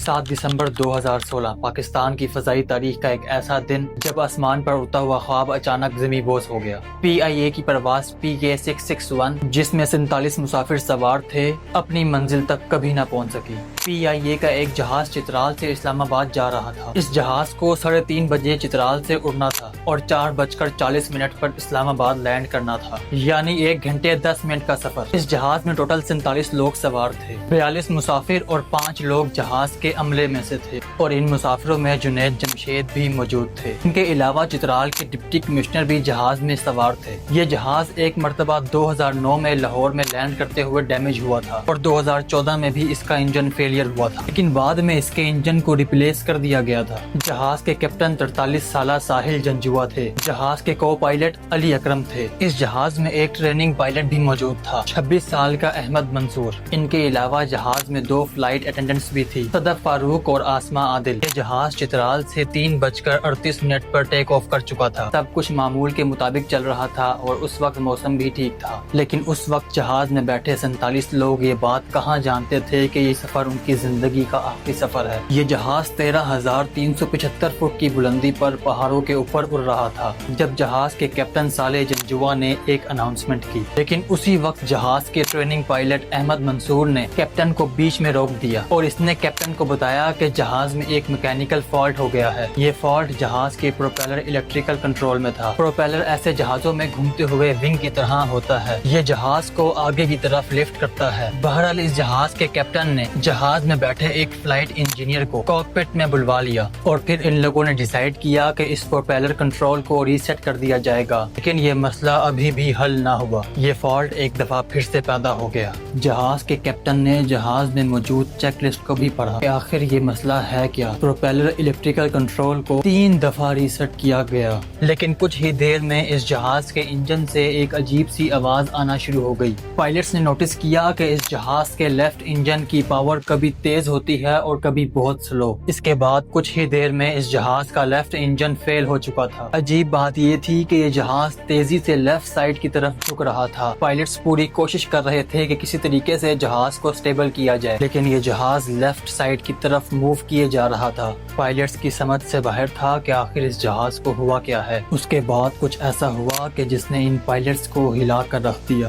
7 دسمبر 2016 پاکستان کی فضائی تاریخ کا ایک ایسا دن جب آسمان پر اڑتا ہوا خواب اچانک زمیں بوس ہو گیا۔ PIA کی پرواز PK-661 جس میں 47 مسافر سوار تھے اپنی منزل تک کبھی نہ پہنچ سکی۔ PIA کا ایک جہاز چترال سے اسلام آباد جا رہا تھا۔ اس جہاز کو 3:30 بجے چترال سے اڑنا تھا اور 4:40 پر اسلام آباد لینڈ کرنا تھا، یعنی 1 گھنٹے 10 منٹ کا سفر۔ اس جہاز میں ٹوٹل 47 لوگ سوار تھے، 42 مسافر اور 5 لوگ جہاز کے عملے میں سے تھے، اور ان مسافروں میں جنید جمشید بھی موجود تھے۔ ان کے علاوہ چترال کے ڈپٹی کمشنر بھی جہاز میں سوار تھے۔ یہ جہاز ایک مرتبہ 2009 میں لاہور میں لینڈ کرتے ہوئے ڈیمیج ہوا تھا اور 2014 میں بھی اس کا انجن فیلئر ہوا تھا، لیکن بعد میں اس کے انجن کو ریپلیس کر دیا گیا تھا۔ جہاز کے کیپٹن 43 سالہ ساحل جنجوا تھے۔ جہاز کے کو پائلٹ علی اکرم تھے۔ اس جہاز میں ایک ٹریننگ پائلٹ بھی موجود تھا، 26 سال کا احمد منصور۔ ان کے علاوہ جہاز میں 2 فلائٹ اٹینڈنٹس بھی تھی، صدف فاروق اور آسما عادل۔ یہ جہاز چترال سے 3:38 پر ٹیک آف کر چکا تھا۔ سب کچھ معمول کے مطابق چل رہا تھا اور اس وقت موسم بھی ٹھیک تھا، لیکن اس وقت جہاز میں بیٹھے 47 لوگ یہ بات کہاں جانتے تھے کہ یہ سفر ان کی زندگی کا آخری سفر ہے۔ یہ جہاز 13,375 فٹ کی بلندی پر پہاڑوں کے اوپر اڑ رہا تھا جب جہاز کے کیپٹن صالح جنجوا نے ایک اناؤنسمنٹ کی، لیکن اسی وقت جہاز کے ٹریننگ پائلٹ احمد منصور نے کیپٹن کو بیچ میں روک دیا اور اس نے کیپٹن کو بتایا کہ جہاز میں ایک میکینیکل فالٹ ہو گیا ہے۔ یہ فالٹ جہاز کے پروپیلر الیکٹریکل کنٹرول میں تھا۔ پروپیلر ایسے جہازوں میں گھومتے ہوئے ونگ کی طرح ہوتا ہے، یہ جہاز کو آگے کی طرف لفٹ کرتا ہے۔ بہرحال اس جہاز کے کیپٹن نے جہاز میں بیٹھے ایک فلائٹ انجینئر کو کاکپٹ میں بلوا لیا اور پھر ان لوگوں نے ڈیسائیڈ کیا کہ اس پروپیلر کنٹرول کو ریسیٹ کر دیا جائے گا، لیکن یہ مسئلہ ابھی بھی حل نہ ہوا۔ یہ فالٹ ایک دفعہ پھر سے پیدا ہو گیا۔ جہاز کے کیپٹن نے جہاز میں موجود چیک لسٹ کو بھی پڑھا کہ آخر یہ مسئلہ ہے کیا۔ پروپیلر الیکٹریکل کنٹرول کو 3 دفعہ ریسیٹ کیا گیا، لیکن کچھ ہی دیر میں اس جہاز کے انجن سے ایک عجیب سی آواز آنا شروع ہو گئی۔ پائلٹس نے نوٹس کیا کہ اس جہاز کے لیفٹ انجن کی پاور کبھی تیز ہوتی ہے اور کبھی بہت سلو۔ اس کے بعد کچھ ہی دیر میں اس جہاز کا لیفٹ انجن فیل ہو چکا تھا۔ عجیب بات یہ تھی کہ یہ جہاز تیزی سے لیفٹ سائیڈ کی طرف جھک رہا تھا۔ پائلٹس پوری کوشش کر رہے تھے کہ کسی طریقے سے جہاز کو سٹیبل کیا جائے، لیکن یہ جہاز لیفٹ سائیڈ کی طرف موو کیے جا رہا تھا۔ پائلٹس کی سمجھ سے باہر تھا کہ آخر اس جہاز کو ہوا کیا ہے۔ اس کے بعد کچھ ایسا ہوا کہ جس نے ان پائلٹس کو ہلا کر رکھ دیا۔